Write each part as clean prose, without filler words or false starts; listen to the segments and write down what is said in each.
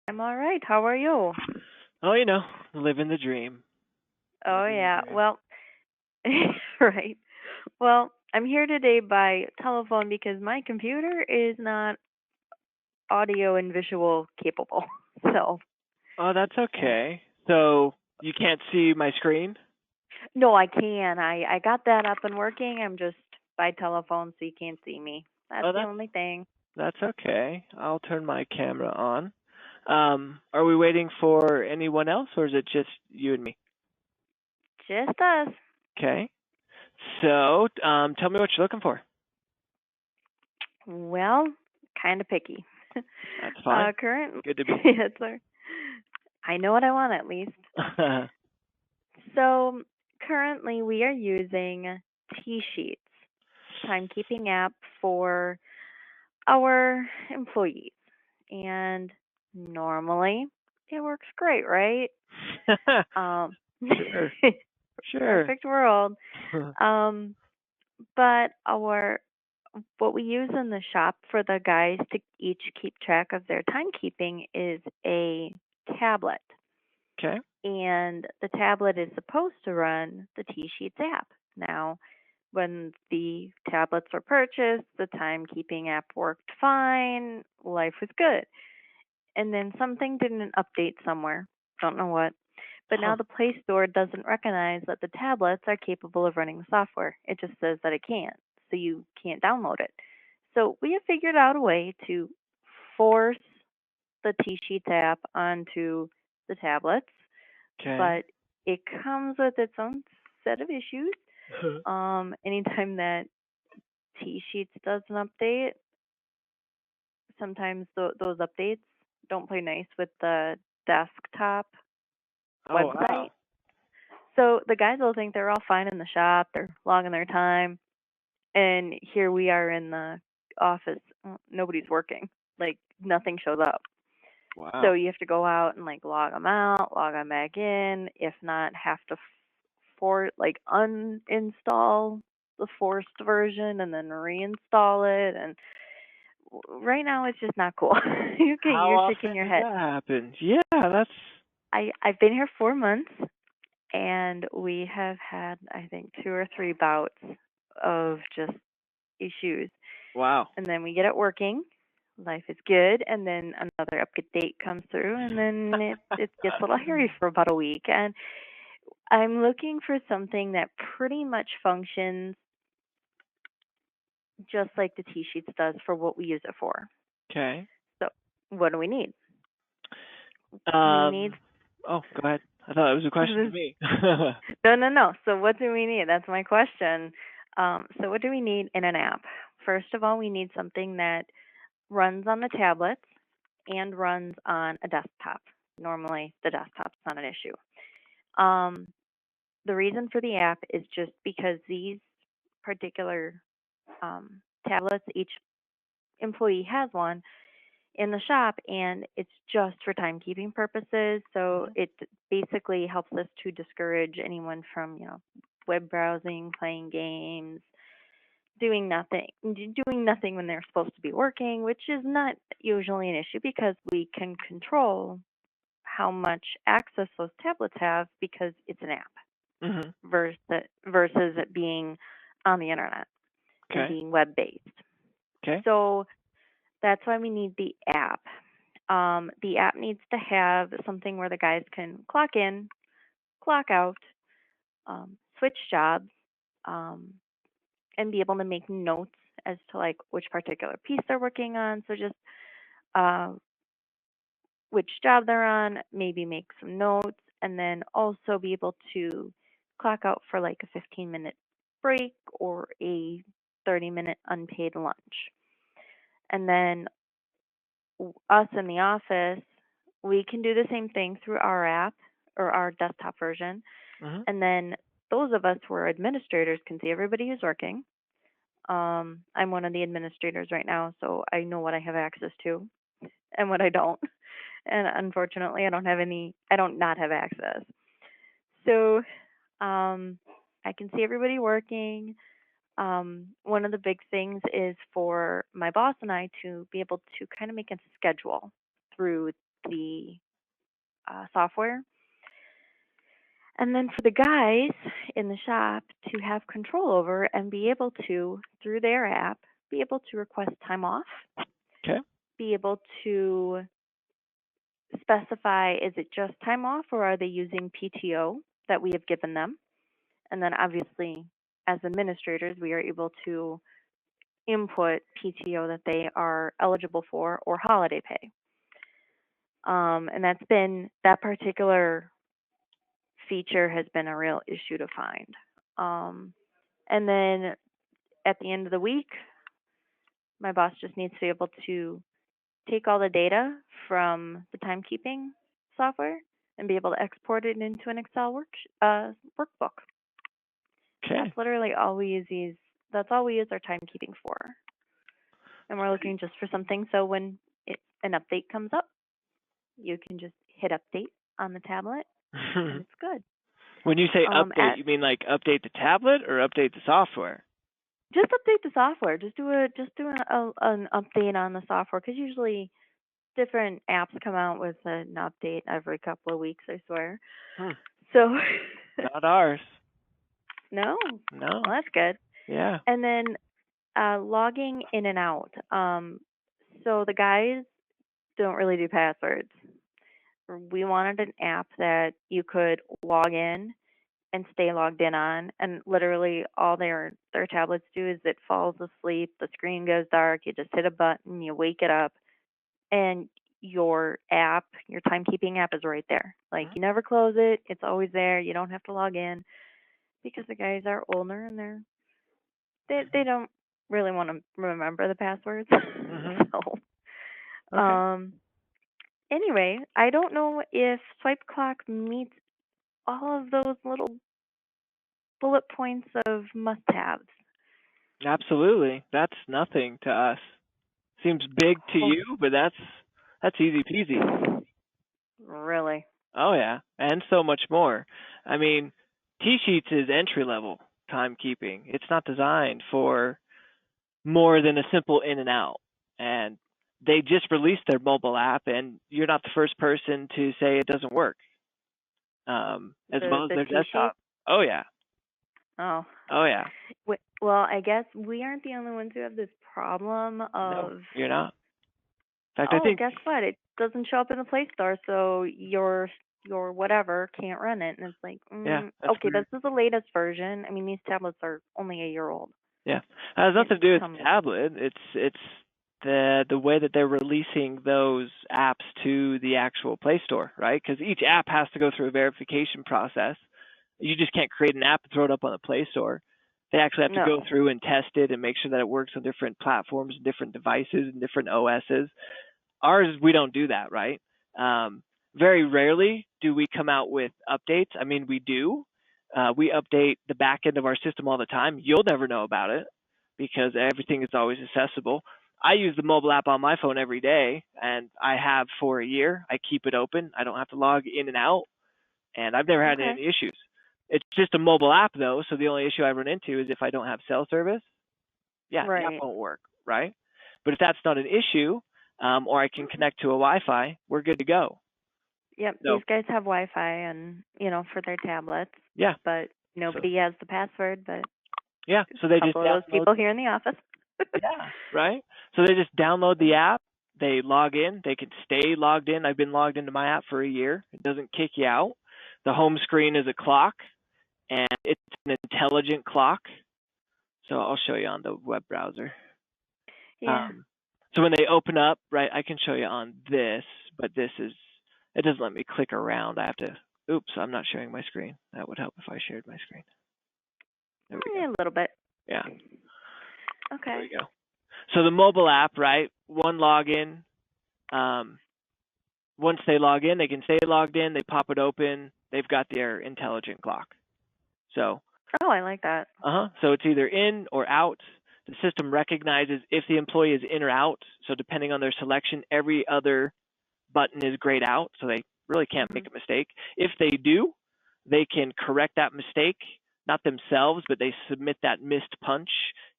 I'm all right. How are you? Oh, living the dream. Oh, Living the yeah. dream. Well, right. Well, I'm here today by telephone because my computer is not audio and visual capable. So, Oh, that's yeah. okay. So you can't see my screen? No, I can. I got that up and working. I'm just by telephone, so you can't see me. That's Oh, the that's only thing. that's okay. I'll turn my camera on. Are we waiting for anyone else, or is it just you and me? Just us. Okay. So, tell me what you're looking for. Well, kind of picky. That's fine. Current. Good to be. Yes, sir. I know what I want at least. So currently we are using T-Sheets, timekeeping app for our employees. And normally it works great, right? Um, Sure. Sure. perfect world. Um, but our what we use in the shop for the guys to each keep track of their timekeeping is a tablet. Okay. And the tablet is supposed to run the T Sheets app. Now, when the tablets were purchased, the timekeeping app worked fine, life was good. And then something didn't update somewhere, don't know what. But now Huh. the Play Store doesn't recognize that the tablets are capable of running the software. It just says that it can't, so you can't download it. So we have figured out a way to force the T Sheets app onto the tablets, Okay. but it comes with its own set of issues. Anytime that T Sheets does an update, sometimes those updates don't play nice with the desktop Oh, website. wow. So the guys will think they're all fine in the shop, they're logging their time, and here we are in the office, nobody's working, like nothing shows up. So Wow. you have to go out and like log them out, log them back in. If not, have to uninstall the forced version and then reinstall it. And right now, it's just not cool. Okay, How you're shaking often your does head. that happen? Yeah, that's I've been here 4 months, and we have had I think 2 or 3 bouts of just issues. wow. And then we get it working. Life is good, and then another update comes through, and then it gets a little hairy for about a week. And I'm looking for something that pretty much functions just like the T Sheets does for what we use it for. Okay. So, what do we need? We need Um, oh, go ahead. I thought it was a question to me. no, no, no. So, what do we need? That's my question. So, what do we need in an app? First of all, we need something that runs on the tablets and runs on a desktop. Normally, the desktop's not an issue. Um, the reason for the app is just because these particular tablets, each employee has one in the shop, and it's just for timekeeping purposes. So Mhm. it basically helps us to discourage anyone from, web browsing, playing games, doing nothing when they're supposed to be working, which is not usually an issue because we can control how much access those tablets have because it's an app Mhm. versus it being on the internet and Okay. being web based. Okay. So that's why we need the app. The app needs to have something where the guys can clock in, clock out, switch jobs, um, and be able to make notes as to like which particular piece they're working on. So just uh, which job they're on, maybe make some notes, and then also be able to clock out for like a 15-minute break or a 30-minute unpaid lunch. And then us in the office, we can do the same thing through our app or our desktop version. Mhm. And then those of us who are administrators can see everybody who's working. I'm one of the administrators right now, so I know what I have access to and what I don't. And unfortunately, I don't not have access. So I can see everybody working. One of the big things is for my boss and I to be able to kind of make a schedule through the software. And then for the guys in the shop to have control over and be able to, through their app, be able to request time off, Okay. be able to specify, is it just time off or are they using PTO that we have given them? And then obviously, as administrators, we are able to input PTO that they are eligible for or holiday pay. And that particular feature has been a real issue to find. And then at the end of the week, my boss just needs to be able to take all the data from the timekeeping software and be able to export it into an Excel workbook. Okay. That's literally all we use. That's all we use our timekeeping for. And we're looking just for something so when an update comes up, you can just hit update on the tablet and it's good. When you say update, you mean like update the tablet or update the software? Just update the software. Just do an update on the software because usually different apps come out with an update every couple of weeks. I swear. So. Not ours. No. No. Well, that's good. Yeah. And then logging in and out. So the guys don't really do passwords. We wanted an app that you could log in and stay logged in on, and literally all their tablets do is it falls asleep, the screen goes dark, you just hit a button, you wake it up, and your timekeeping app is right there. Like you never close it, it's always there. You don't have to log in because the guys are older and they don't really want to remember the passwords. So, okay. Anyway, I don't know if Swipe Clock meets all of those little bullet points of must-haves. Absolutely. That's nothing to us. Seems big to you, but that's easy peasy. Really? Oh yeah, and so much more. I mean, T-Sheets is entry level timekeeping. It's not designed for more than a simple in and out. And they just released their mobile app, and you're not the first person to say it doesn't work. As well as The their T-sheet? desktop. Oh yeah. Oh. Oh yeah. Well, I guess we aren't the only ones who have this problem of. No, you're not. In fact, I think. Guess what? It doesn't show up in the Play Store, so your whatever can't run it, and it's like, Yeah. That's okay, weird. this is the latest version. I mean, these tablets are only a year old. Yeah, it has nothing to do with the tablet. It's the way that they're releasing those apps to the actual Play Store, right? Because each app has to go through a verification process. You just can't create an app and throw it up on the Play Store. They actually have to go through and test it and make sure that it works on different platforms, different devices, and different OSs. Ours, we don't do that, right? Very rarely do we come out with updates. I mean, we do. We update the back end of our system all the time. You'll never know about it because everything is always accessible. I use the mobile app on my phone every day, and I have for a year. I keep it open. I don't have to log in and out, and I've never had any issues. It's just a mobile app, though, so the only issue I run into is if I don't have cell service. Yeah, the app won't work, right? But if that's not an issue, or I can connect to a Wi-Fi, we're good to go. Yep, these guys have Wi-Fi and for their tablets. Yeah, but nobody has the password. But yeah, so they just download those people here in the office. Yeah, right. So they just download the app. They log in. They can stay logged in. I've been logged into my app for a year. It doesn't kick you out. The home screen is a clock, and it's an intelligent clock. So I'll show you on the web browser. Yeah. So when they open up, right, I can show you on this, but it doesn't let me click around. I have to, oops, I'm not sharing my screen. That would help if I shared my screen. There we go. A little bit. Yeah. Okay. There we go. So the mobile app, right, one login. Once they log in, they can stay logged in. They pop it open. They've got their intelligent clock. So. Oh, I like that. So it's either in or out. The system recognizes if the employee is in or out. So depending on their selection, every other button is grayed out. So they really can't make a mistake. If they do, they can correct that mistake, not themselves, but they submit that missed punch.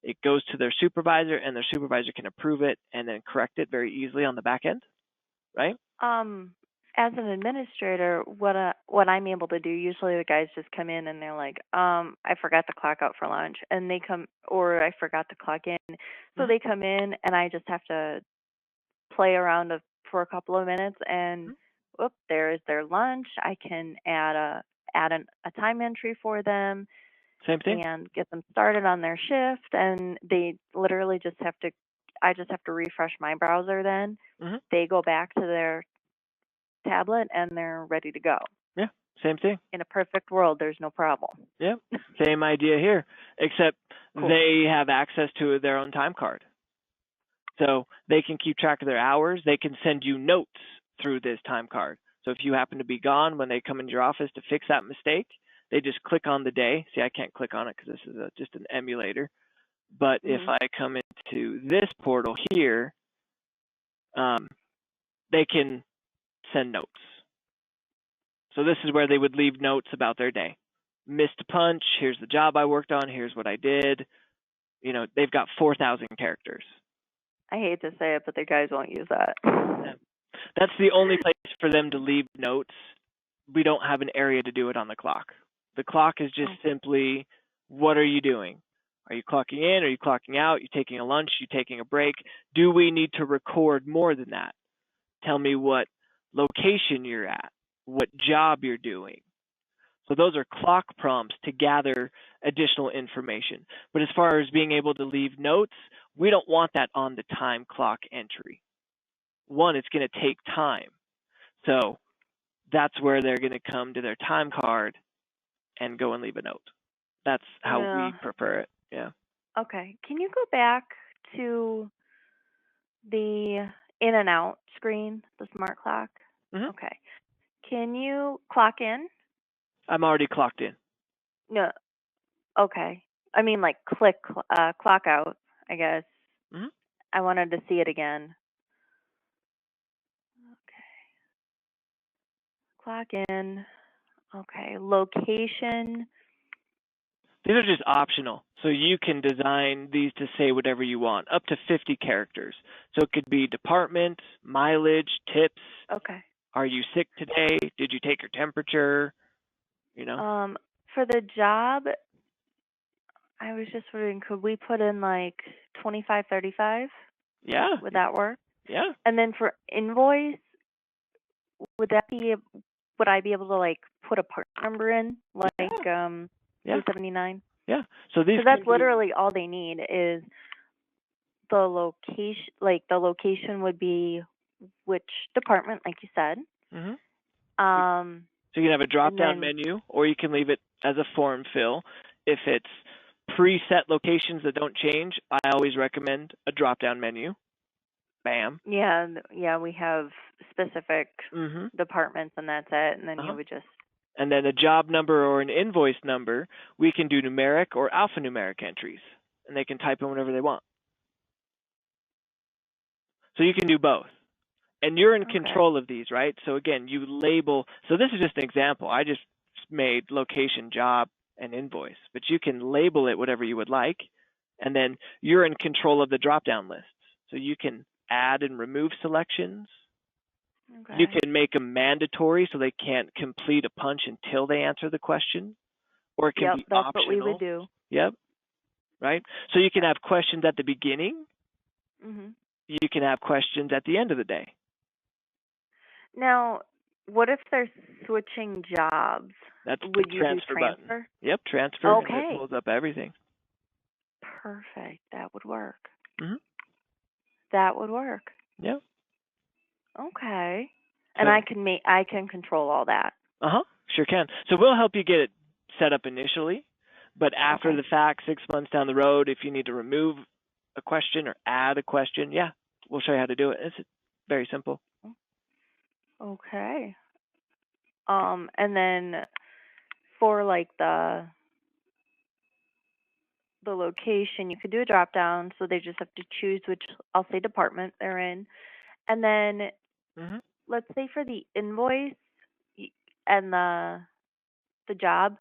It goes to their supervisor, and their supervisor can approve it and then correct it very easily on the back end, right? as an administrator, what I'm able to do, usually the guys just come in and they're like, I forgot to clock out for lunch, and they come, or I forgot to clock in, so they come in, and I just have to play around for a couple of minutes, and whoop, there is their lunch. I can add a time entry for them. Same thing. And get them started on their shift, and they literally just have to. I just have to refresh my browser. Then they go back to their tablet and they're ready to go. Yeah, same thing. In a perfect world, there's no problem. Yeah, same idea here, except Cool. they have access to their own time card. So they can keep track of their hours. They can send you notes through this time card. So if you happen to be gone when they come into your office to fix that mistake, they just click on the day. See, I can't click on it because this is just an emulator. But if I come into this portal here, they can send notes. So this is where they would leave notes about their day. Missed a punch. Here's the job I worked on. Here's what I did. You know, they've got 4,000 characters. I hate to say it, but the guys won't use that. Yeah. That's the only place for them to leave notes. We don't have an area to do it on the clock. The clock is just simply, what are you doing? Are you clocking in? Are you clocking out? You taking a lunch? You taking a break? Do we need to record more than that? Tell me what location you're at, what job you're doing. So those are clock prompts to gather additional information. But as far as being able to leave notes, we don't want that on the time clock entry. One, it's going to take time. So that's where they're going to come to their time card and go and leave a note. That's how we prefer it. Yeah. Okay. Can you go back to the in and out screen, the smart clock? Okay. Can you clock in? I'm already clocked in. No. Okay. I mean, like clock out, I guess. I wanted to see it again. Okay. Clock in. Okay. Location. These are just optional. So you can design these to say whatever you want, up to 50 characters. So it could be department, mileage, tips. Okay. Are you sick today? Did you take your temperature? You know? For the job, I was just wondering, could we put in like 2535? Yeah. Would that work? Yeah. And then for invoice, would I be able to like put a part number in, like 279? Yeah. So that's literally all they need is the location. Like the location would be which department, like you said. So you can have a drop-down menu, or you can leave it as a form fill. If it's preset locations that don't change, I always recommend a drop-down menu. Bam. Yeah, we have specific departments, and that's it. And then you would just. And then a job number or an invoice number, we can do numeric or alphanumeric entries, and they can type in whatever they want. So you can do both. And you're in control of these, right? So again, you label. So this is just an example. I just made location, job, and invoice. But you can label it whatever you would like. And then you're in control of the drop-down lists. So you can add and remove selections. You can make them mandatory so they can't complete a punch until they answer the question. Or it can be optional. That's what we would do. Yep. Right? So you can have questions at the beginning. You can have questions at the end of the day. Now, what if they're switching jobs? That's would the you transfer do transfer button. Yep, transfer. Okay. And it pulls up everything. Perfect. That would work. That would work. Yep. Okay. And I can control all that. Sure can. So we'll help you get it set up initially, but after the fact, 6 months down the road, if you need to remove a question or add a question, we'll show you how to do it. It's very simple. Okay. And then for like the location, you could do a drop down, so they just have to choose which, I'll say, department they're in. And then let's say for the invoice and the job,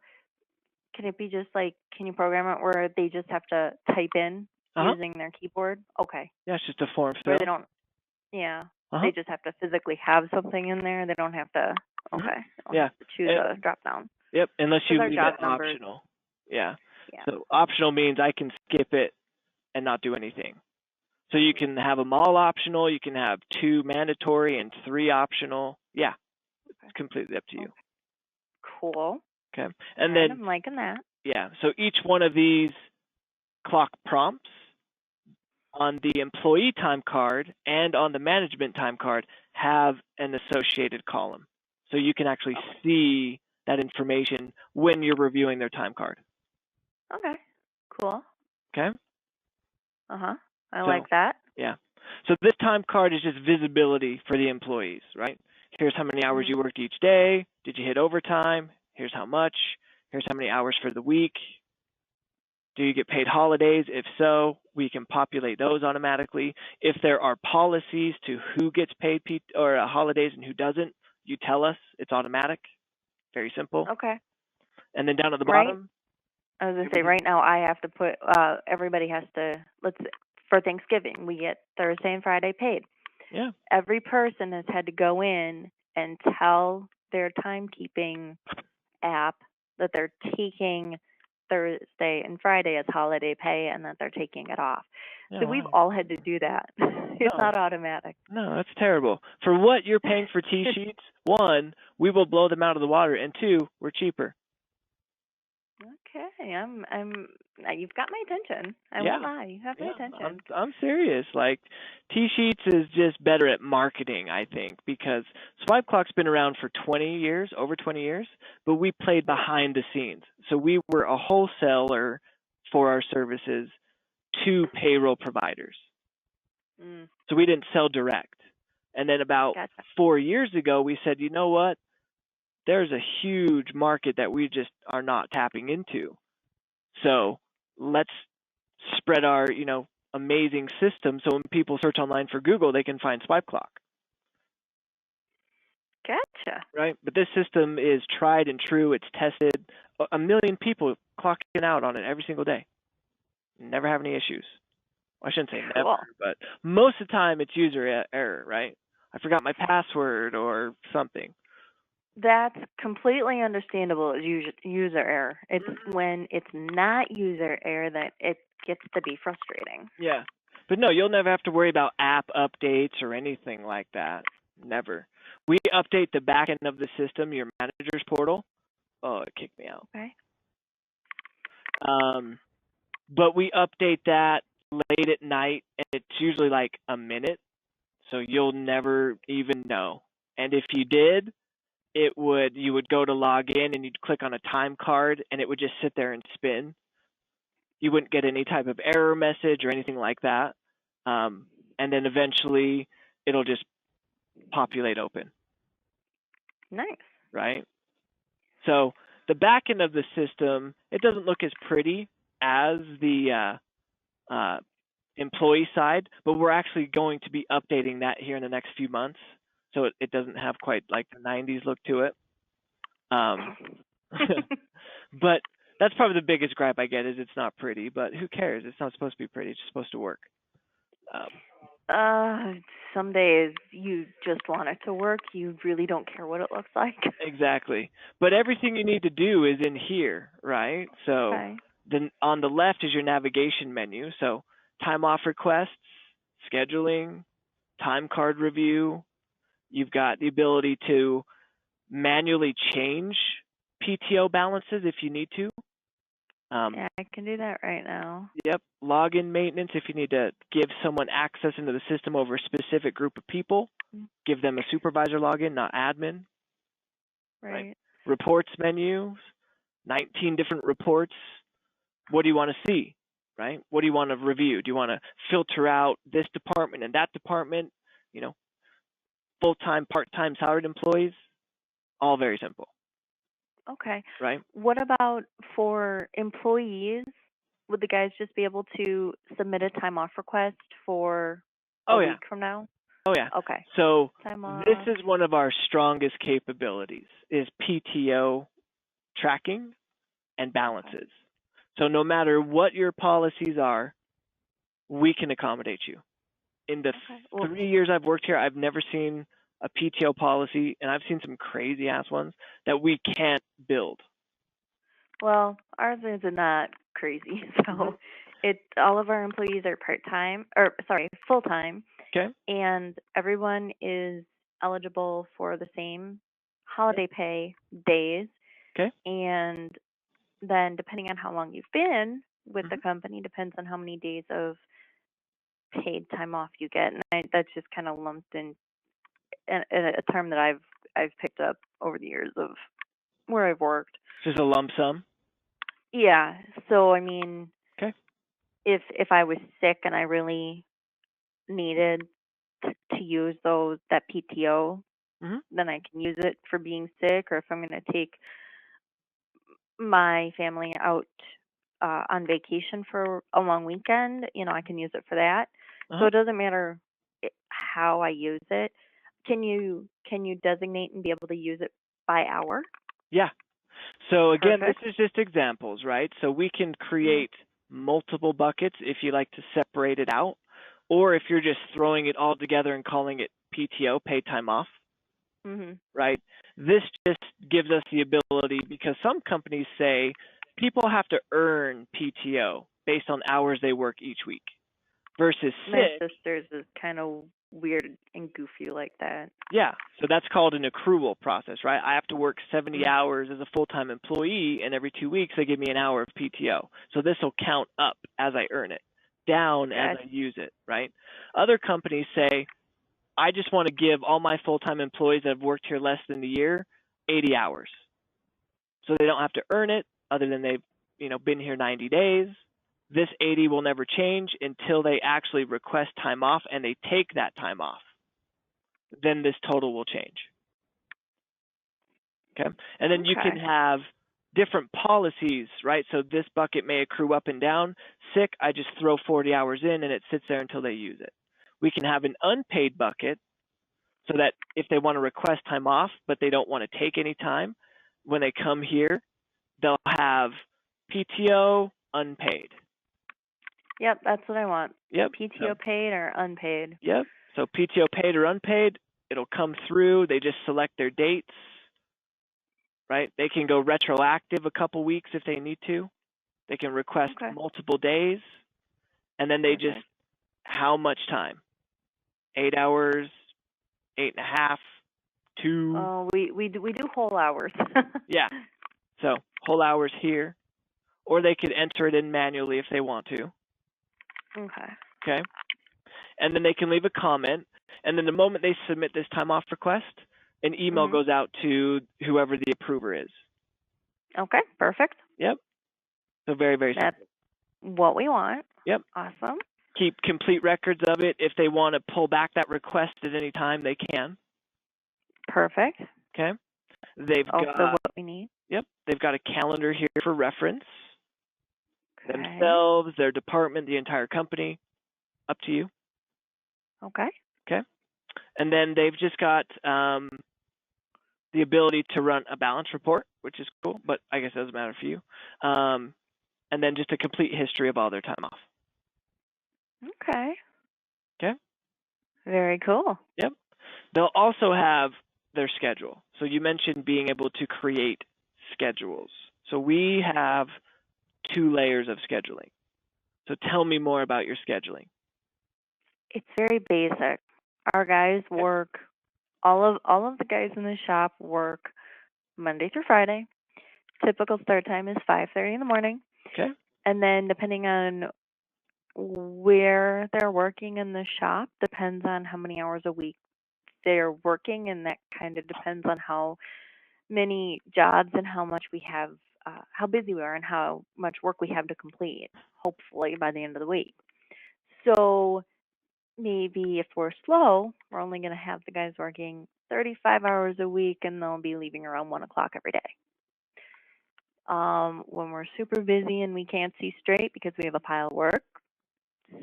can it be just like, can you program it where they just have to type in using their keyboard? Okay. Yeah, it's just a form fill. Where they don't, They just have to physically have something in there. They don't have to. Okay. They don't have to choose a drop down. Yep, unless you leave it numbers. optional. Yeah. So optional means I can skip it and not do anything. So you can have them all optional. You can have 2 mandatory and 3 optional. Yeah, it's completely up to you. Cool. Okay. And then I'm liking that. Yeah. So each one of these clock prompts on the employee time card and on the management time card have an associated column. So you can actually see that information when you're reviewing their time card. Okay. Cool. Okay. I like that. Yeah. So this time card is just visibility for the employees, right? Here's how many hours you worked each day. Did you hit overtime? Here's how much. Here's how many hours for the week. Do you get paid holidays? If so, we can populate those automatically. If there are policies to who gets paid holidays and who doesn't, you tell us. It's automatic. Very simple. Okay. And then down at the bottom. I was going to say, right now I have to put, everybody has to, for Thanksgiving, we get Thursday and Friday paid. Yeah. Every person has had to go in and tell their timekeeping app that they're taking Thursday and Friday as holiday pay and that they're taking it off. So we've all had to do that. It's not automatic. No, that's terrible. For what you're paying for T-sheets, 1, we will blow them out of the water, and 2, we're cheaper. Okay, you've got my attention. I won't lie, you have my attention. I'm serious. Like, T-Sheets is just better at marketing, I think, because Swipe Clock's been around for 20 years, over 20 years, but we played behind the scenes. So we were a wholesaler for our services to payroll providers. So we didn't sell direct. And then about 4 years ago, we said, you know what? There's a huge market that we just are not tapping into. So let's spread our, amazing system so when people search online for Google, they can find Swipe Clock. Gotcha. Right? But this system is tried and true. It's tested. 1 million people clocking out on it every single day. Never have any issues. I shouldn't say never, but most of the time it's user error, right? I forgot my password or something. That's completely understandable as user error. It's when it's not user error that it gets to be frustrating. Yeah. But no, you'll never have to worry about app updates or anything like that. Never. We update the back end of the system, your manager's portal. Oh, it kicked me out. Okay. But we update that late at night, and it's usually like a minute, so you'll never even know. And if you did, you would go to log in and you'd click on a time card and it would just sit there and spin. You wouldn't get any type of error message or anything like that. And then eventually it'll just populate open. Nice. Right? So the back end of the system, it doesn't look as pretty as the employee side, but we're actually going to be updating that here in the next few months. So it doesn't have quite like the 90s look to it. But that's probably the biggest gripe I get is it's not pretty, but who cares? It's not supposed to be pretty. It's just supposed to work. Some days you just want it to work. You really don't care what it looks like. Exactly. But everything you need to do is in here, right? So then on the left is your navigation menu. So time off requests, scheduling, time card review. You've got the ability to manually change PTO balances if you need to. Yeah, I can do that right now. Yep. Login maintenance if you need to give someone access into the system over a specific group of people. Give them a supervisor login, not admin. Right. Reports menus, 19 different reports. What do you want to see? Right? What do you want to review? Do you want to filter out this department and that department? Full-time, part-time, salaried employees? All very simple. Okay. Right. What about for employees? Would the guys just be able to submit a time off request for a week from now? Oh, yeah. Okay. So this is one of our strongest capabilities is PTO tracking and balances. Okay. So no matter what your policies are, we can accommodate you. In the 3 years I've worked here, I've never seen a PTO policy, and I've seen some crazy ass ones that we can't build. Well, ours is not crazy. So all of our employees are full time. Okay. And everyone is eligible for the same holiday pay days. Okay. And then depending on how long you've been with the company depends on how many days of paid time off you get. And that's just kind of lumped in a term that I've picked up over the years of where I've worked. Just a lump sum? Yeah. So I mean, okay, if I was sick and I really needed to use that PTO, then I can use it for being sick, or if I'm going to take my family out on vacation for a long weekend, I can use it for that. So it doesn't matter how I use it. Can you designate and be able to use it by hour? Yeah. So again, this is just examples, right? So we can create multiple buckets if you like to separate it out, or if you're just throwing it all together and calling it PTO, paid time off, right? This just gives us the ability, because some companies say people have to earn PTO based on hours they work each week versus my sister's is kind of weird and goofy like that. Yeah, so that's called an accrual process, right? I have to work 70 hours as a full-time employee, and every 2 weeks they give me an hour of PTO. So this will count up as I earn it, down as I use it, right? Other companies say, I just want to give all my full-time employees that have worked here less than a year 80 hours. So they don't have to earn it other than they've, been here 90 days. This 80 will never change until they actually request time off and they take that time off. Then this total will change. Okay. And then you can have different policies, right? So this bucket may accrue up and down. Sick, I just throw 40 hours in and it sits there until they use it. We can have an unpaid bucket so that if they want to request time off, but they don't want to take any time, when they come here, they'll have PTO unpaid. Yep, that's what I want. Yep. PTO paid or unpaid. Yep. So PTO paid or unpaid, it'll come through. They just select their dates, right? They can go retroactive a couple weeks if they need to. They can request multiple days, and then they just, how much time? 8 hours, 8.5, 2. Oh, we do whole hours. Yeah. So whole hours here, or they could enter it in manually if they want to. Okay. And then they can leave a comment, and then the moment they submit this time off request, an email goes out to whoever the approver is. Okay, perfect. Yep. So very, very simple. That's what we want. Yep. Awesome. Keep complete records of it. If they want to pull back that request at any time, they can. Perfect. Okay. They've also got what we need. Yep. They've got a calendar here for reference. Themselves, their department, the entire company. Up to you. Okay. Okay. And then they've just got the ability to run a balance report, which is cool, but I guess it doesn't matter for you. And then just a complete history of all their time off. Okay. Okay. Very cool. Yep. They'll also have their schedule. So you mentioned being able to create schedules. So we have 2 layers of scheduling. So tell me more about your scheduling. It's very basic. Our guys work, all of the guys in the shop work Monday through Friday. Typical start time is 5:30 in the morning. Okay. And then depending on where they're working in the shop depends on how many hours a week they're working, and that kind of depends on how many jobs and how much we have, how busy we are and how much work we have to complete, hopefully by the end of the week. So maybe if we're slow, we're only going to have the guys working 35 hours a week, and they'll be leaving around 1 o'clock every day. When we're super busy and we can't see straight because we have a pile of work,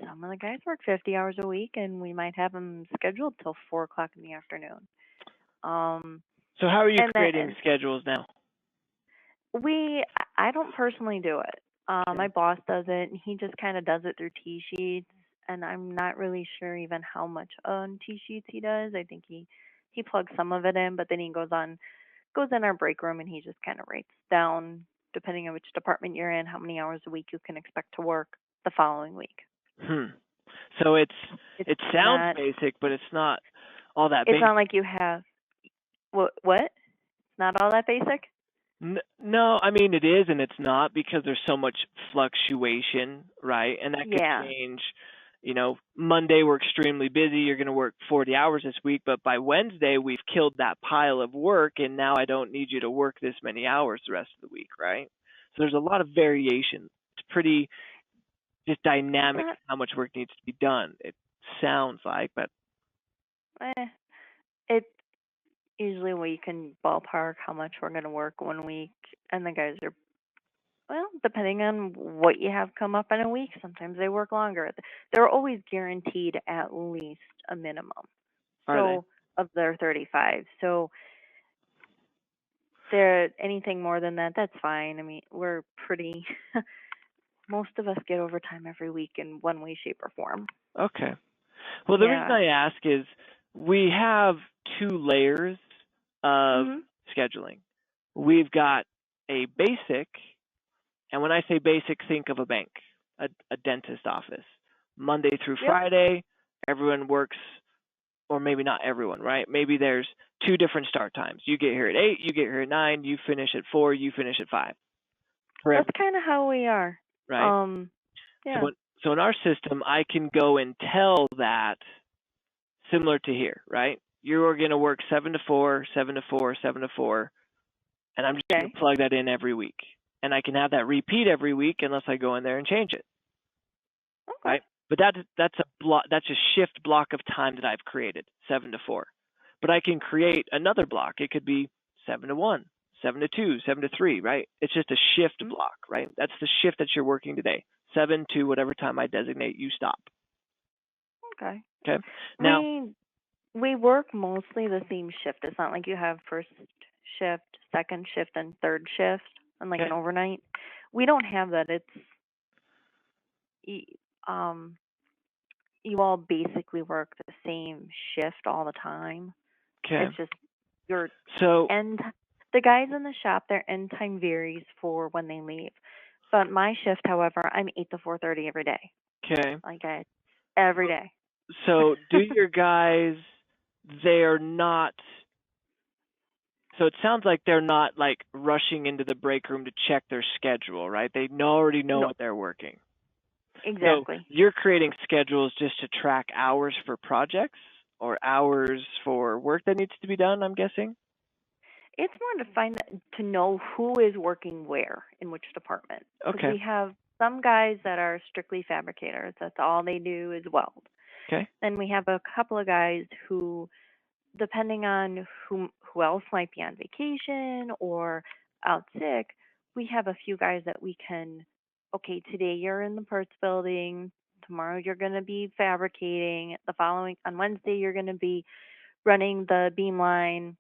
some of the guys work 50 hours a week, and we might have them scheduled till 4 o'clock in the afternoon. So how are you creating schedules now? I don't personally do it. My boss does it, and he just kind of does it through T-sheets. and I'm not really sure even how much on T-sheets he does. I think he plugs some of it in, but then he goes in our break room and he just kind of writes down, depending on which department you're in, how many hours a week you can expect to work the following week. So it sounds not, basic, but it's not all that it's basic. It's not like you have what? It's not all that basic? No, I mean it is and it's not, because there's so much fluctuation, right? And that could change. Monday we're extremely busy. You're going to work 40 hours this week, but by Wednesday we've killed that pile of work, and now I don't need you to work this many hours the rest of the week, right? So there's a lot of variation. It's pretty just dynamic how much work needs to be done. It sounds like, but it usually we can ballpark how much we're going to work one week, and the guys are, well, depending on what you have come up in a week, sometimes they work longer. They're always guaranteed at least a minimum of their 35. So they're anything more than that, that's fine. I mean, we're pretty most of us get overtime every week in one way, shape, or form. Okay. Well, the reason I ask is we have two layers of scheduling. We've got a basic, and when I say basic, think of a bank, a dentist office. Monday through Friday, everyone works, or maybe not everyone, right? Maybe there's two different start times. You get here at 8, you get here at 9, you finish at 4, you finish at 5. That's kind of how we are. Right. So in our system, I can go and tell that, similar to here, right? You're going to work 7 to 4, 7 to 4, 7 to 4, and I'm just going to plug that in every week. And I can have that repeat every week unless I go in there and change it. Okay. Right? But that's a shift block of time that I've created, 7 to 4. But I can create another block. It could be 7 to 1, 7 to 2, 7 to 3, right? It's just a shift block, right? That's the shift that you're working today. 7 to whatever time I designate, you stop. Okay. Now we work mostly the same shift. It's not like you have first shift, second shift, and third shift, and like an overnight. We don't have that. It's you all basically work the same shift all the time. Okay. It's just the guys in the shop, their end time varies for when they leave. But my shift, however, I'm 8 to 4:30 every day. Okay. Like every day. So do your guys? They're not. So it sounds like they're not like rushing into the break room to check their schedule, right? They already know what they're working. Exactly. So you're creating schedules just to track hours for projects or hours for work that needs to be done, I'm guessing? It's more to know who is working where in which department. Okay. We have some guys that are strictly fabricators. That's all they do is weld. Okay. Then we have a couple of guys who, depending on who else might be on vacation or out sick, we have a few guys that we can, okay, today you're in the parts building, tomorrow you're going to be fabricating, on Wednesday you're going to be running the beam line,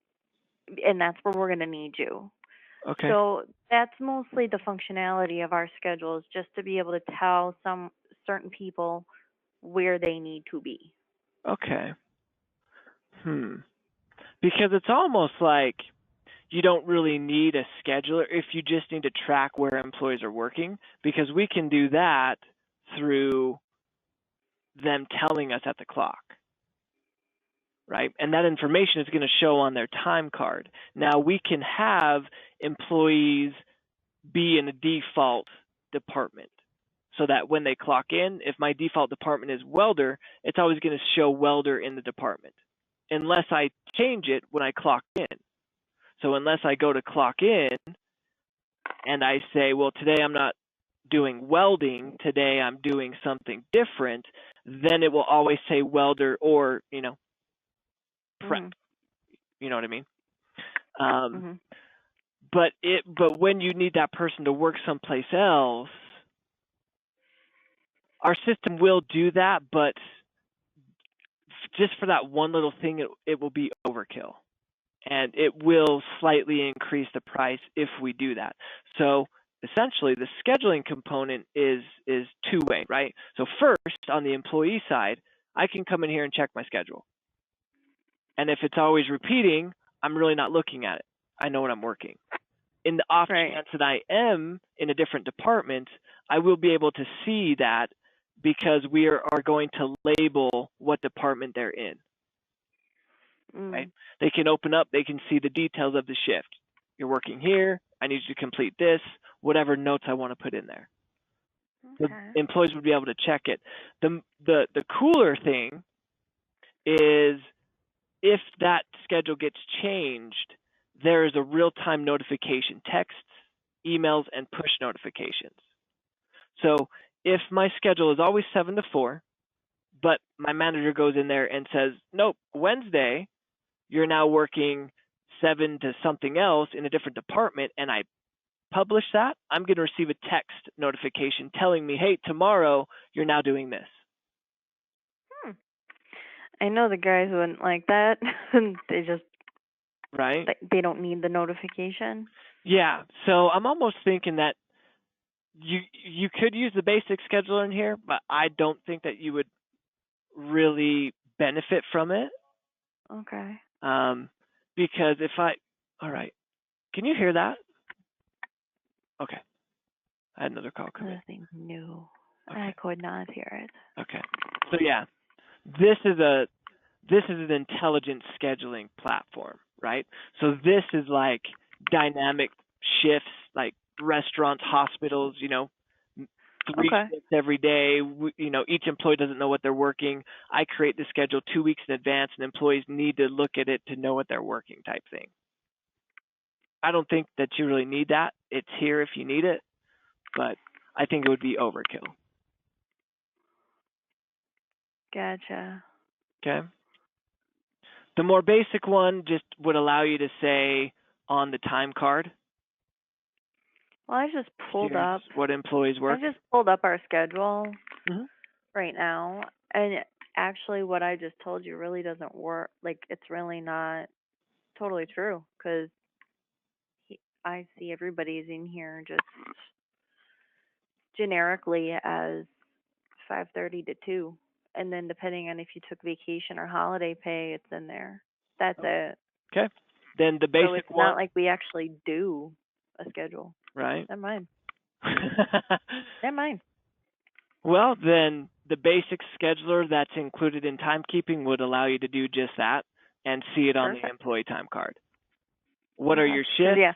and that's where we're going to need you. Okay. So that's mostly the functionality of our schedules, just to be able to tell some certain people where they need to be. Okay. Because it's almost like you don't really need a scheduler if you just need to track where employees are working, because we can do that through them telling us at the clock, right? And that information is going to show on their time card. Now, we can have employees be in a default department so that when they clock in, if my default department is welder, it's always going to show welder in the department, unless I change it when I clock in. So unless I go to clock in and I say, well, today I'm not doing welding, today I'm doing something different, then it will always say welder or, prep. You know what I mean? But when you need that person to work someplace else, our system will do that, but just for that one little thing, it will be overkill. And it will slightly increase the price if we do that. So essentially the scheduling component is two-way, right? So first, on the employee side, I can come in here and check my schedule. And if it's always repeating, I'm really not looking at it. I know when I'm working. In the off chance that I am in a different department, I will be able to see that because we are going to label what department they're in. Right? They can open up, they can see the details of the shift. You're working here, I need you to complete this, whatever notes I want to put in there. Okay. The employees would be able to check it. The cooler thing is if that schedule gets changed, there is a real-time notification, texts, emails, and push notifications. So if my schedule is always 7 to 4, but my manager goes in there and says, nope, Wednesday, you're now working 7 to something else in a different department, and I publish that, I'm going to receive a text notification telling me, hey, tomorrow you're now doing this. I know the guys wouldn't like that. They just, right? They don't need the notification. Yeah, so I'm almost thinking that you could use the basic scheduler in here, but I don't think that you would really benefit from it. Okay. Because all right, can you hear that? Okay. I had another call come in. Nothing new. Okay. I could not hear it. Okay. So yeah, this is an intelligent scheduling platform, right? So this is like dynamic shifts, like restaurants, hospitals, 3 shifts every day. Each employee doesn't know what they're working. I create the schedule 2 weeks in advance, and employees need to look at it to know what they're working type thing. I don't think that you really need that. It's here if you need it, but I think it would be overkill. Gotcha. Okay. The more basic one just would allow you to say on the time card. Well, I just pulled up what employees work. I just pulled up our schedule right now, and actually what I just told you really doesn't work. Like, it's really not totally true, because I see everybody's in here just generically as 5:30 to 2, and then depending on if you took vacation or holiday pay, it's in there. That's it. Okay. Then the basic so it's one. not like we actually do a schedule. Right. Never mind. Never mind. Well, then the basic scheduler that's included in timekeeping would allow you to do just that and see it on the employee time card. What are your shifts? Yeah.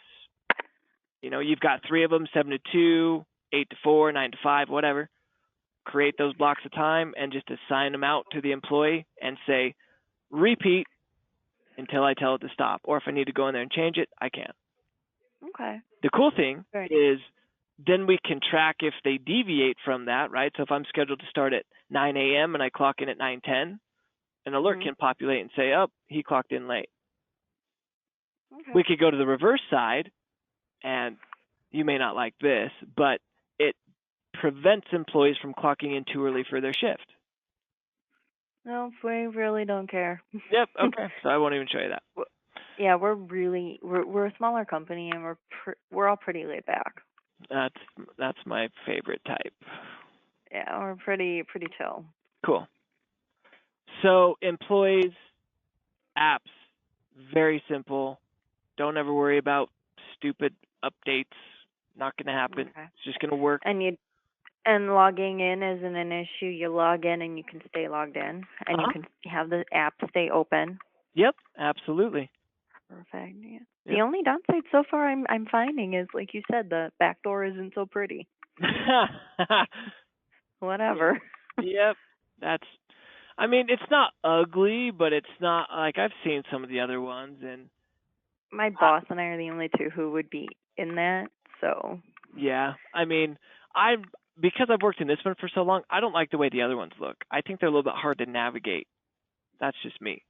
You've got 3 of them, 7 to 2, 8 to 4, 9 to 5, whatever. Create those blocks of time and just assign them out to the employee and say, repeat until I tell it to stop. Or if I need to go in there and change it, I can. Okay. The cool thing is then we can track if they deviate from that, right? So if I'm scheduled to start at 9 a.m. and I clock in at 9:10, an alert can populate and say, oh, he clocked in late. Okay. We could go to the reverse side, and you may not like this, but it prevents employees from clocking in too early for their shift. No, we really don't care. Yep, okay. So I won't even show you that. Yeah, we're a smaller company, and we're all pretty laid back. That's my favorite type. Yeah, we're pretty chill. Cool. So employees, apps, very simple. Don't ever worry about stupid updates. Not going to happen. Okay. It's just going to work. And logging in isn't an issue. You log in and you can stay logged in, and you can have the app stay open. Yep, absolutely. Perfect. Yeah. Yep. The only downside so far I'm finding is, like you said, the back door isn't so pretty. Whatever. Yep. It's not ugly, but it's not like I've seen some of the other ones, and my boss and I are the only two who would be in that, so. Yeah. Because I've worked in this one for so long, I don't like the way the other ones look. I think they're a little bit hard to navigate. That's just me.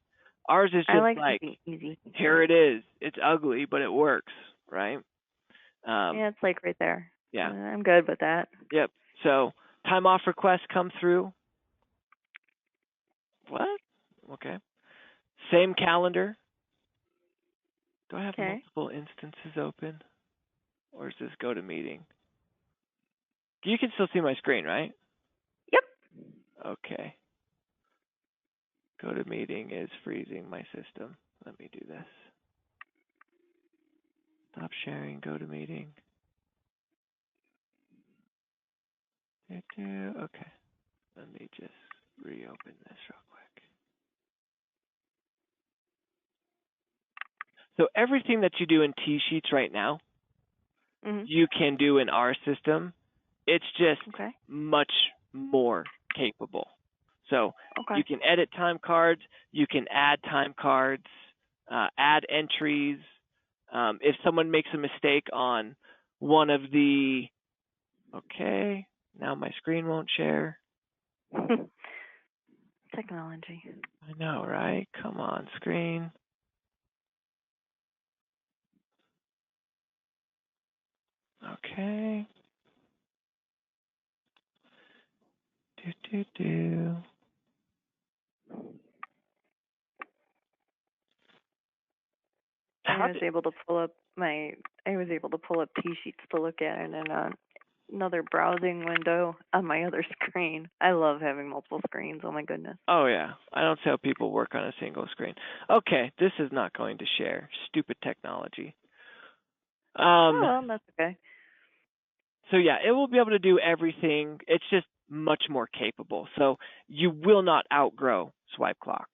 Ours is just like easy. Here it is. It's ugly, but it works, right? Yeah, it's like right there. Yeah. I'm good with that. Yep. So time off requests come through. What? Okay. Same calendar. Do I have multiple instances open? Or is this go to meeting? You can still see my screen, right? Yep. Okay. Go to meeting is freezing my system. Let me do this. Stop sharing, go to meeting. Okay. Let me just reopen this real quick. So everything that you do in T-Sheets right now, you can do in our system. It's just much more capable. So you can edit time cards, you can add time cards, add entries. If someone makes a mistake on one of the, okay, now my screen won't share. Technology. I know, right? Come on, screen. Okay. I was able to pull up T-Sheets to look at it in another browsing window on my other screen. I love having multiple screens. Oh my goodness. Oh yeah, I don't see how people work on a single screen. Okay, this is not going to share. Stupid technology. Well, that's okay. So yeah, it will be able to do everything. It's just much more capable. So you will not outgrow Swipe Clock.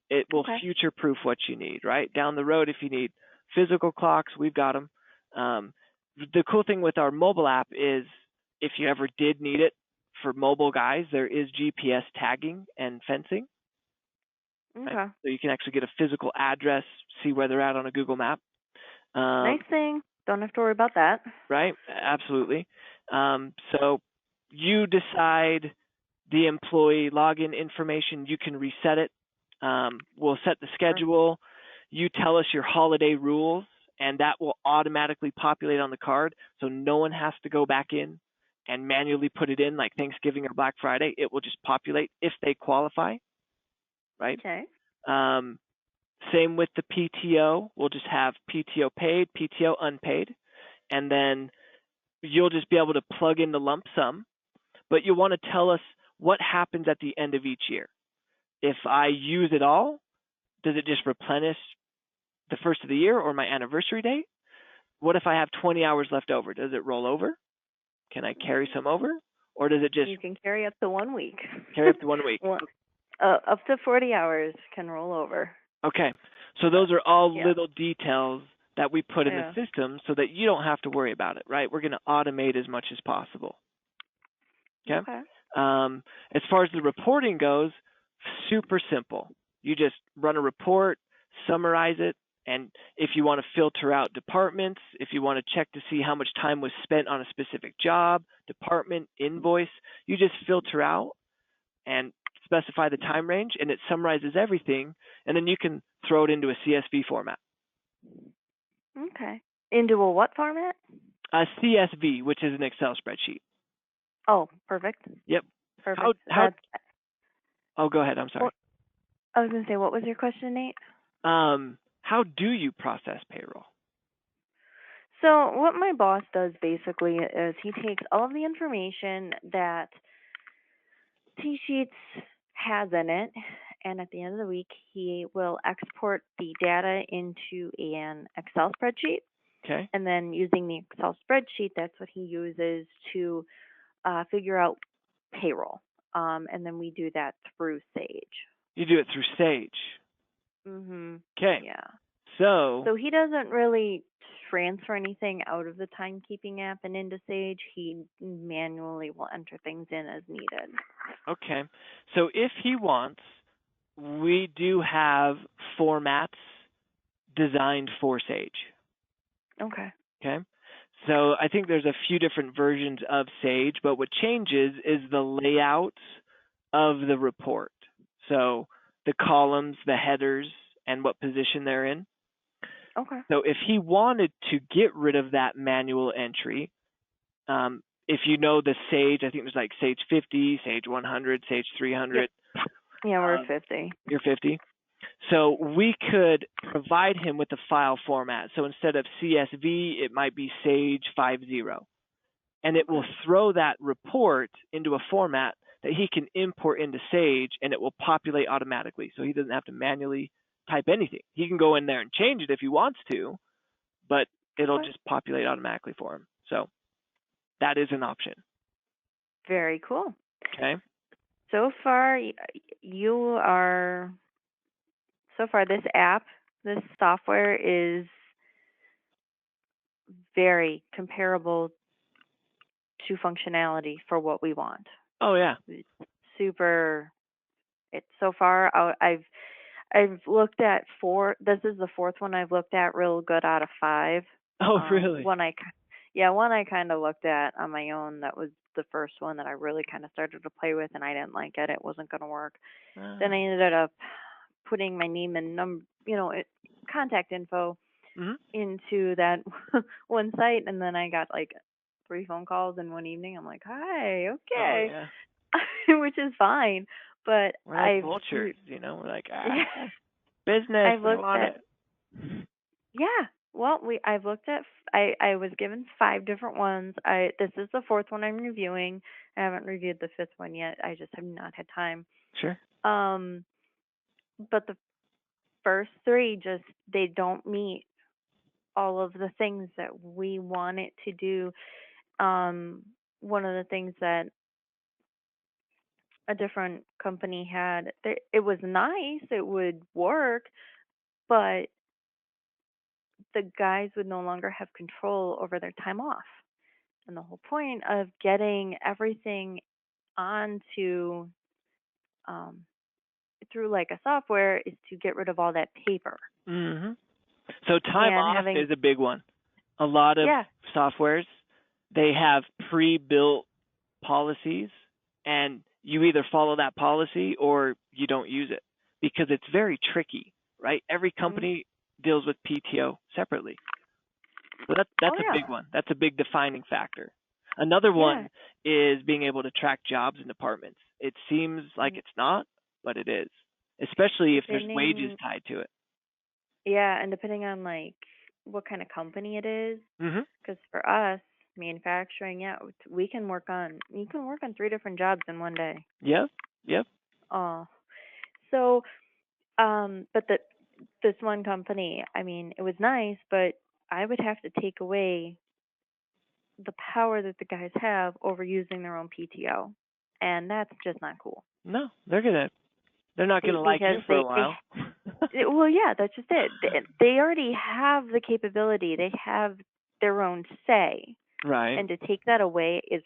It will future-proof what you need, right? Down the road, if you need physical clocks, we've got them. The cool thing with our mobile app is if you ever did need it for mobile guys, there is GPS tagging and fencing. Okay. Right? So you can actually get a physical address, see where they're at on a Google map. Nice thing. Don't have to worry about that. Right? Absolutely. So you decide the employee login information. You can reset it. We'll set the schedule. You tell us your holiday rules, and that will automatically populate on the card. So no one has to go back in and manually put it in like Thanksgiving or Black Friday. It will just populate if they qualify. Right? Okay. Same with the PTO. We'll just have PTO paid, PTO unpaid, and then you'll just be able to plug in the lump sum, but you want to tell us what happens at the end of each year. If I use it all, does it just replenish the first of the year or my anniversary date? What if I have 20 hours left over? Does it roll over? Can I carry some over? Or does it just... You can carry up to 1 week. Carry up to 1 week. Up to 40 hours can roll over. Okay. So those are all little details that we put in the system so that you don't have to worry about it, right? We're going to automate as much as possible. Okay. As far as the reporting goes, super simple. You just run a report, summarize it, and if you want to filter out departments, if you want to check to see how much time was spent on a specific job, department, invoice, you just filter out and specify the time range, and it summarizes everything, and then you can throw it into a CSV format. Okay. Into a what format? A CSV, which is an Excel spreadsheet. Oh, perfect. Yep. Perfect. Oh, go ahead. I'm sorry. I was going to say, what was your question, Nate? How do you process payroll? So what my boss does basically is he takes all of the information that T-Sheets has in it, and at the end of the week, he will export the data into an Excel spreadsheet. Okay. And then using the Excel spreadsheet, that's what he uses to figure out payroll. And then we do that through Sage. You do it through Sage. Okay. Yeah. So he doesn't really transfer anything out of the timekeeping app and into Sage. He manually will enter things in as needed. Okay. So if he wants, we do have formats designed for Sage. Okay. Okay. So I think there's a few different versions of Sage, but what changes is the layout of the report. So the columns, the headers, and what position they're in. Okay. So if he wanted to get rid of that manual entry, if you know the Sage, I think there's like Sage 50, Sage 100, Sage 300. Yep. Yeah, we're 50. You're 50. So we could provide him with a file format. So instead of CSV, it might be Sage 50. and it will throw that report into a format that he can import into Sage, and it will populate automatically. So he doesn't have to manually type anything. He can go in there and change it if he wants to, but it'll just populate automatically for him. So that is an option. Very cool. Okay. So far, this app, this software is very comparable to functionality for what we want. Oh yeah. Super. It's so far I've looked at 4. This is the 4th one I've looked at real good out of 5. Oh really? One I kind of looked at on my own. That was the first one that I really kind of started to play with, and I didn't like it. It wasn't going to work. Then I ended up putting my name and contact info into that one site, and then I got like 3 phone calls in one evening. I'm like, hi, okay. Oh, yeah. Which is fine, but we're like vultures, we're like, business. I've looked at, yeah. Well, I've looked at. I was given 5 different ones. This is the 4th one I'm reviewing. I haven't reviewed the 5th one yet. I just have not had time. Sure. But the first 3 they don't meet all of the things that we want it to do. One of the things that a different company had, it was nice, it would work, but the guys would no longer have control over their time off. And the whole point of getting everything onto through like a software is to get rid of all that paper. So time off is a big one. A lot of softwares, they have pre-built policies, and you either follow that policy or you don't use it, because it's very tricky, right? Every company deals with PTO separately. So that's a big one. That's a big defining factor. Another one is being able to track jobs and departments. It seems like it's not, but it is, especially if there's wages tied to it. Yeah, and depending on like what kind of company it is, because for us, manufacturing, you can work on 3 different jobs in one day. Yep. Oh, so, but this one company, I mean, it was nice, but I would have to take away the power that the guys have over using their own PTO, and that's just not cool. No, they're not gonna like you for a while. Well, yeah, that's just it. They already have the capability. They have their own say. Right. And to take that away is,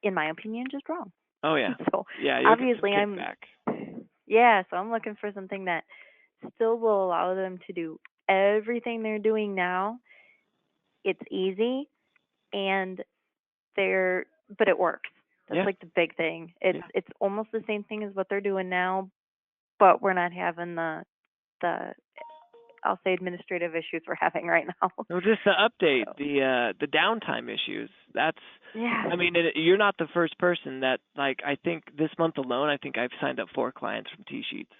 in my opinion, just wrong. Oh yeah. So obviously so I'm looking for something that still will allow them to do everything they're doing now. It's easy, but it works. That's like the big thing. It's almost the same thing as what they're doing now, but we're not having the I'll say administrative issues we're having right now. Well, just the update, the downtime issues. That's I mean, you're not the first person that, like, I think this month alone, I think I've signed up 4 clients from T-Sheets.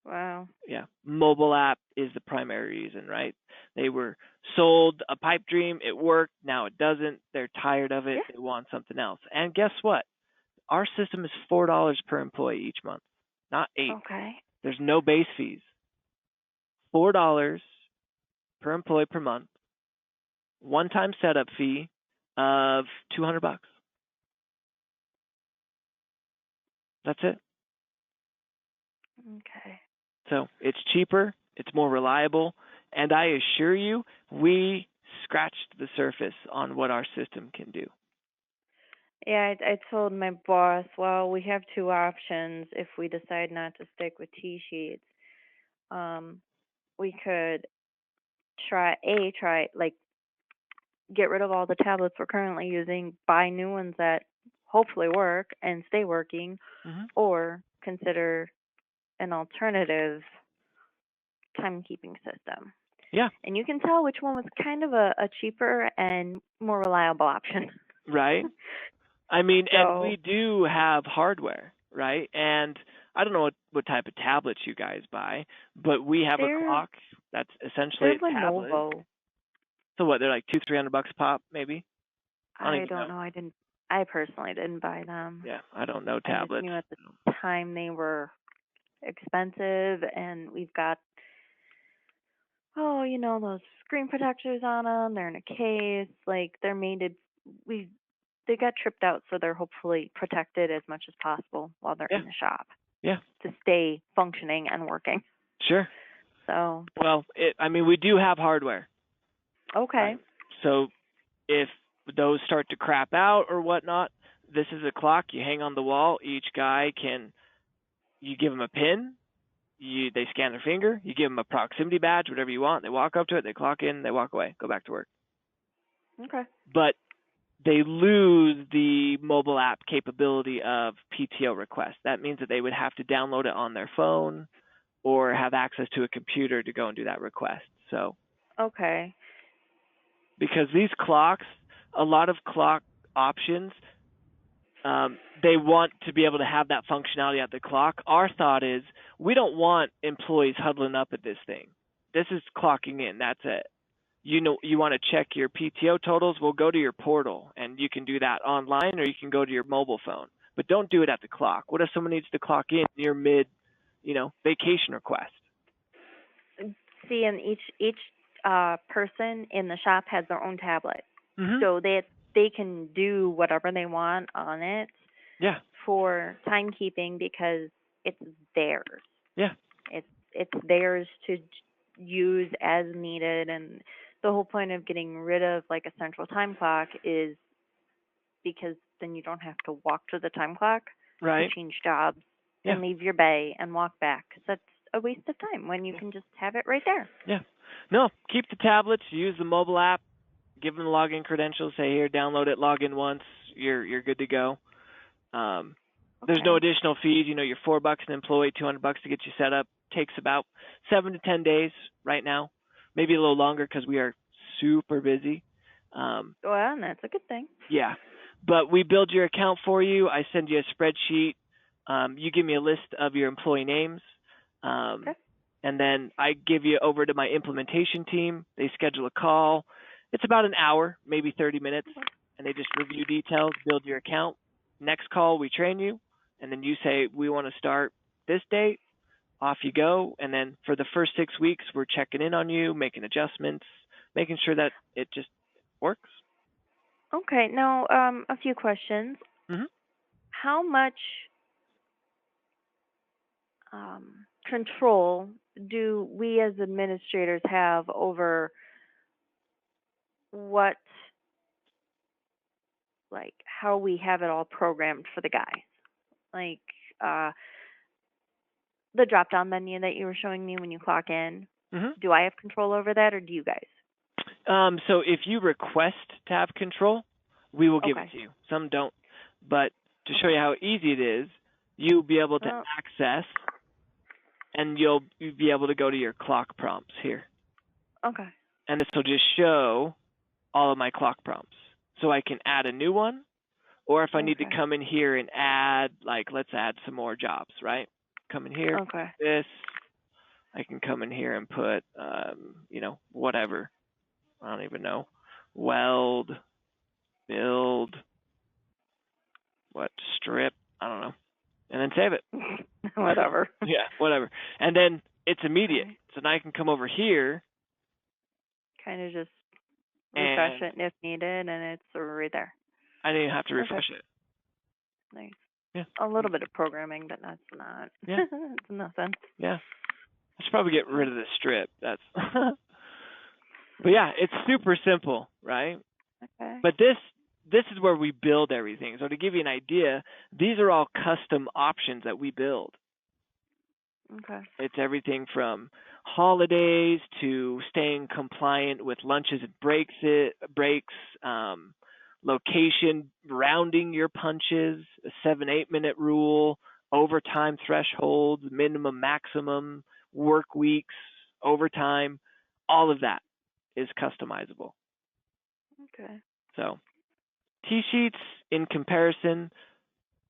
Wow. Yeah. Mobile app is the primary reason, right? They were sold a pipe dream. It worked. Now it doesn't. They're tired of it. They want something else. And guess what? Our system is $4 per employee each month, not 8. Okay. There's no base fees. $4 per employee per month. One-time setup fee of $200. That's it. Okay. So it's cheaper, it's more reliable, and I assure you, we scratched the surface on what our system can do. Yeah, I told my boss, well, we have 2 options if we decide not to stick with T-Sheets. We could try get rid of all the tablets we're currently using, buy new ones that hopefully work and stay working, or consider an alternative timekeeping system. Yeah. And you can tell which one was kind of a cheaper and more reliable option. Right. I mean, and we do have hardware, right? And I don't know what type of tablets you guys buy, but we have a clock that's essentially a tablet. Lenovo. So what? They're like $200-$300 pop, maybe. I don't know. I personally didn't buy them. Yeah, I don't know I tablets. just knew at the time they were expensive, and we've got, those screen protectors on them. They're in a case. Like, they're made to, we, they got tripped out, so they're hopefully protected as much as possible while they're in the shop. Yeah. To stay functioning and working. Sure. So. Well, we do have hardware. Okay. Right? So if those start to crap out or whatnot, this is a clock you hang on the wall. Each guy you give them a pin, they scan their finger, you give them a proximity badge, whatever you want. They walk up to it, they clock in, they walk away, go back to work. Okay. But they lose the mobile app capability of PTO requests. That means that they would have to download it on their phone or have access to a computer to go and do that request. So. Okay. Because these clocks, a lot of clock options, they want to be able to have that functionality at the clock. Our thought is we don't want employees huddling up at this thing. This is clocking in. That's it. You want to check your PTO totals? Well, go to your portal, and you can do that online, or you can go to your mobile phone. But don't do it at the clock. What if someone needs to clock in near mid, vacation request? See, and each person in the shop has their own tablet, so they can do whatever they want on it. Yeah. For timekeeping, because it's theirs. Yeah. It's theirs to use as needed, and the whole point of getting rid of like a central time clock is because then you don't have to walk to the time clock to change jobs and leave your bay and walk back. 'Cause that's a waste of time when you can just have it right there. Yeah. No, keep the tablets, use the mobile app, give them the login credentials, say here, download it, log in once, you're good to go. There's no additional fees. You're $4 an employee, $200 to get you set up. Takes about 7 to 10 days right now, maybe a little longer because we are super busy. Well, and that's a good thing. Yeah, but we build your account for you. I send you a spreadsheet. You give me a list of your employee names, and then I give you over to my implementation team. They schedule a call. It's about an hour, maybe 30 minutes, and they just review details, build your account. Next call, we train you, and then you say, we want to start this date. Off you go. And then for the first 6 weeks, we're checking in on you, making adjustments, making sure that it just works. Okay. Now, a few questions. How much control do we as administrators have over how we have it all programmed for the guys? Like, the drop-down menu that you were showing me when you clock in, do I have control over that, or do you guys? So if you request to have control, we will give it to you. Some don't. But to show you how easy it is, you'll be able to access, and you'll be able to go to your clock prompts here. Okay. And this will just show all of my clock prompts. So I can add a new one, or if I need to come in here and add, let's add some more jobs, right? Come in here, this. I can come in here and put, whatever. I don't even know. Weld, build, strip, I don't know. And then save it. Whatever. Yeah, whatever. And then it's immediate. So now I can come over here. Kind of just refresh it if needed, and it's right there. I didn't even have to refresh it. Nice. Yeah. A little bit of programming, but that's not. Yeah. It's nothing. Yeah. I should probably get rid of the strip. That's. But yeah, it's super simple, right? Okay. But this is where we build everything. So to give you an idea, these are all custom options that we build. Okay. It's everything from holidays to staying compliant with lunches and breaks, location, rounding your punches, a 7-8 minute rule, overtime thresholds, minimum, maximum, work weeks, overtime, all of that is customizable. Okay. So T-Sheets, in comparison,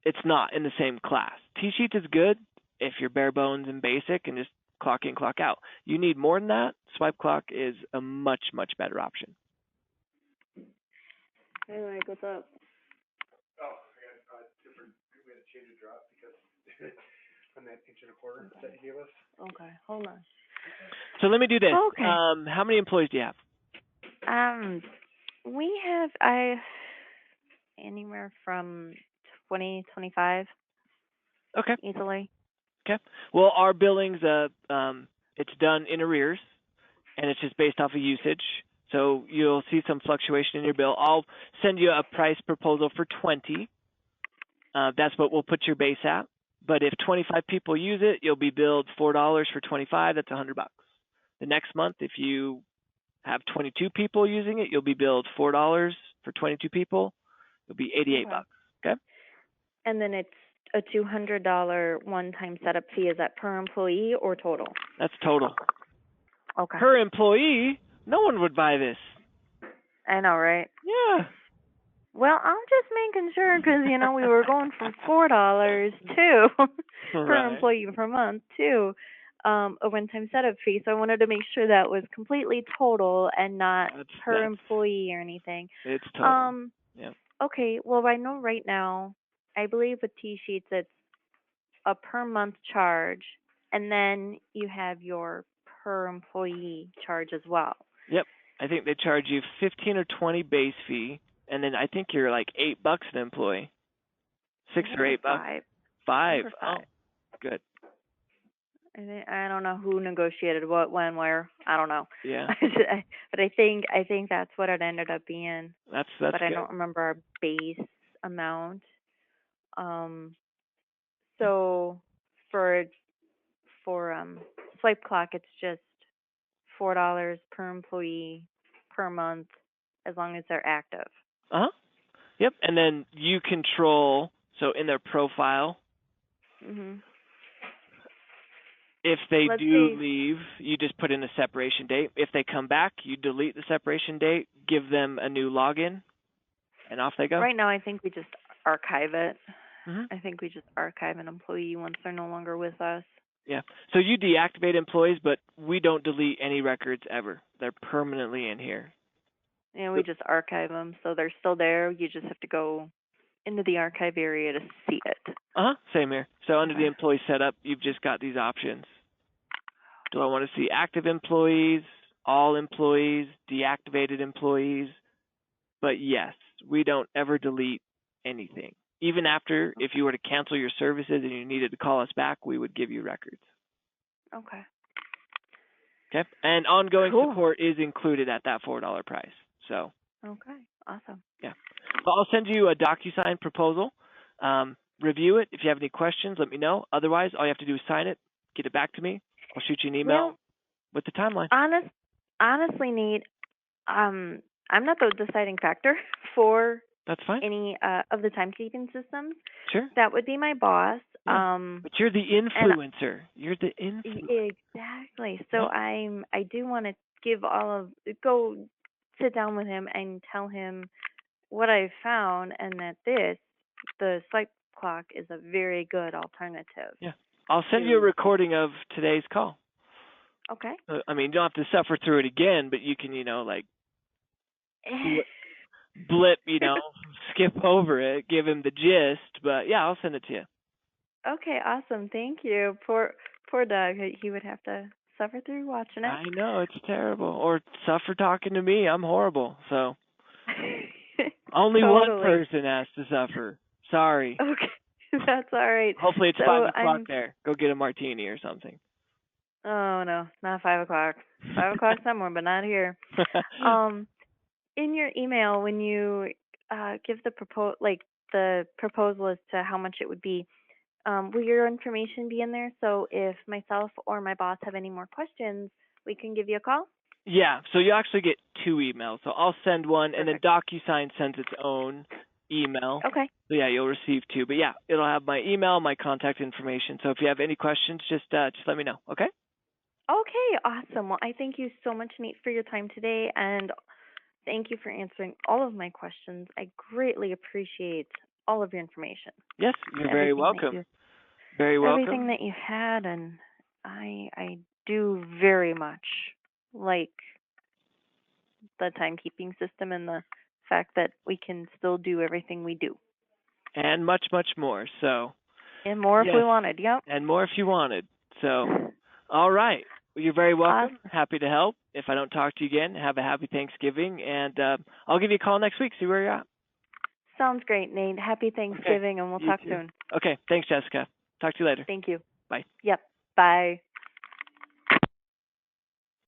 it's not in the same class. T-Sheets is good if you're bare bones and basic and just clock in, clock out. You need more than that. Swipe Clock is a much, much better option. Hey, Mike, what's up? Oh, I got different. We had to change a drop because on that 1.25 that you gave us. Okay, hold on. So let me do this. Okay. How many employees do you have? We have anywhere from 20, 25. Okay. Easily. Okay. Well, our billings, it's done in arrears, and it's just based off of usage. So you'll see some fluctuation in your bill. I'll send you a price proposal for 20. That's what we'll put your base at. But if 25 people use it, you'll be billed $4 for 25. That's $100. The next month, if you have 22 people using it, you'll be billed $4 for 22 people. It'll be $88. Okay. And then it's a $200 one-time setup fee. Is that per employee or total? That's total. Okay. Per employee, no one would buy this. I know, right? Yeah. Well, I'm just making sure because, we were going from $4 to per employee per month to a one-time setup fee. So I wanted to make sure that was completely total and not per employee or anything. It's total. Yeah. Okay. Well, I know right now, I believe with T-Sheets, it's a per month charge, and then you have your per employee charge as well. Yep. I think they charge you 15 or 20 base fee, and then I think you're like $8 an employee. $6 or $8. Five. Oh, good. I don't know who negotiated what, when, where. I don't know. Yeah. But I think that's what it ended up being. That's but good. I don't remember our base amount. So for Swipe Clock, it's just $4 per employee per month, as long as they're active. Yep. And then you control, so in their profile, if they leave, you just put in a separation date. If they come back, you delete the separation date, give them a new login, and off they go. Right now, I think we just archive it. I think we just archive an employee once they're no longer with us. Yeah. So you deactivate employees, but we don't delete any records ever. They're permanently in here. Yeah, we just archive them, so they're still there. You just have to go into the archive area to see it. Same here. So under the employee setup, you've just got these options. Do I want to see active employees, all employees, deactivated employees? But yes, we don't ever delete anything. Even after, if you were to cancel your services and you needed to call us back, we would give you records. Okay. Okay. And ongoing support is included at that $4 price. So. Okay. Awesome. Yeah. So I'll send you a DocuSign proposal. Review it. If you have any questions, let me know. Otherwise, all you have to do is sign it, get it back to me. I'll shoot you an email with the timeline. Honestly, Nate, I'm not the deciding factor for That's fine. Any of the timekeeping systems. Sure. That would be my boss. Yeah. But you're the influencer. You're the influencer. Exactly. So I do want to go sit down with him and tell him what I found, and that the Swipe Clock is a very good alternative. Yeah. I'll send you a recording of today's call. Okay. I mean, you don't have to suffer through it again, but you can, blip, skip over it, give him the gist. But yeah, I'll send it to you. Okay, awesome. Thank you. Poor Doug. He would have to suffer through watching it. I know, it's terrible. Or suffer talking to me. I'm horrible. So only one person has to suffer. Sorry. Okay, that's all right. Hopefully it's 5 o'clock there. Go get a martini or something. Oh, no, not 5 o'clock. 5 o'clock somewhere, but not here. In your email, when you give the proposal as to how much it would be, will your information be in there? So if myself or my boss have any more questions, we can give you a call? Yeah, so you actually get 2 emails. So I'll send one, and then DocuSign sends its own email. Okay. So yeah, you'll receive 2. But yeah, it'll have my email, my contact information. So if you have any questions, just let me know, okay? Okay, awesome. Well, I thank you so much, Nate, for your time today, and thank you for answering all of my questions. I greatly appreciate all of your information. Yes, you're very welcome. Very welcome. Everything that you had, and I do very much like the timekeeping system and the fact that we can still do everything we do. And much, much more. So. And more if we wanted, yep. And more if you wanted. So, all right. Well, you're very welcome. Awesome. Happy to help. If I don't talk to you again, have a happy Thanksgiving, and I'll give you a call next week, see where you're at. Sounds great, Nate. Happy Thanksgiving, and we'll talk soon. Okay. Thanks, Jessica. Talk to you later. Thank you. Bye. Yep. Bye.